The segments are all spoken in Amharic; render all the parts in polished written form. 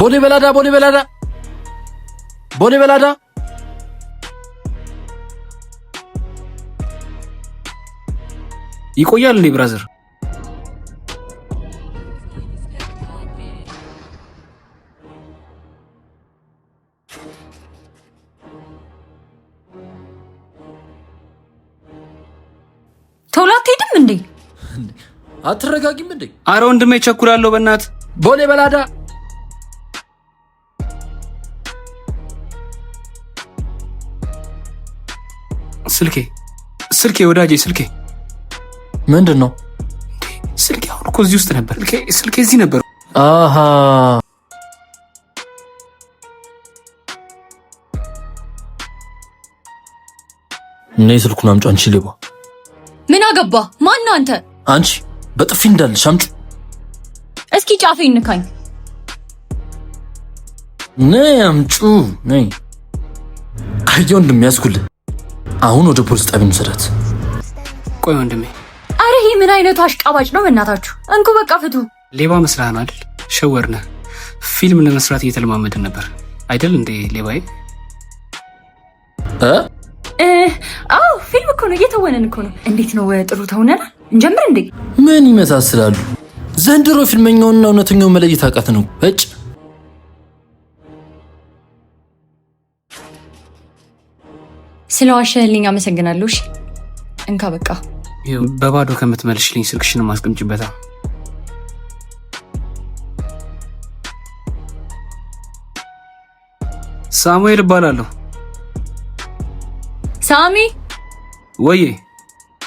ቦሌ በላዳ ይቆያል እንዴ ብራዘር? ቶሎ አትሄድም እንዴ? አትረጋጊም እንዴ? አረ ወንድሜ ቸኩላለሁ በእናት። ቦሌ በላዳ ስልኬ ወዳጄ ስልኬ ምንድን ነው? ስልኬ አሁን እኮ እዚህ ውስጥ ነበር። ስልኬ እዚህ ነበር። አሃ ነይ ስልኩን አምጪ። አንቺ ሌባ! ምን አገባ? ማን ነው አንተ? አንቺ በጥፊ እንዳልሽ አምጪ። እስኪ ጫፌ እንካኝ። ነይ አምጪ ነይ። አየው እንደሚያስኩልህ። አሁን ወደ ፖሊስ ጣቢያ እንሰዳት። ቆይ ወንድሜ። አረ ይሄ ምን አይነቱ አሽቃባጭ ነው? በእናታችሁ እንኩ በቃ ፍቱ። ሌባ መስላህ አይደል? ሸወርነህ። ፊልም ለመስራት እየተለማመድን ነበር አይደል እንዴ ሌባዬ? አዎ ፊልም እኮ ነው፣ እየተወነን እኮ ነው። እንዴት ነው? ጥሩ ተውነናል። እንጀምር እንዴ? ምን ይመሳሰላሉ? ዘንድሮ ፊልመኛውና እውነተኛው መለየት አቃት ነው። እጭ ስለዋሸህልኝ አመሰግናለሁ። እሺ እንካ በቃ። በባዶ ከምትመልሽልኝ ስልክሽን ማስቀምጭበታ። ሳሙኤል እባላለሁ። ሳሚ ወዬ፣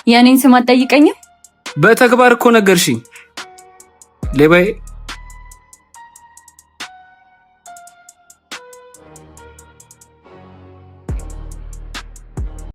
የኔን ስም አትጠይቀኝም? በተግባር እኮ ነገርሽኝ ሌባዬ።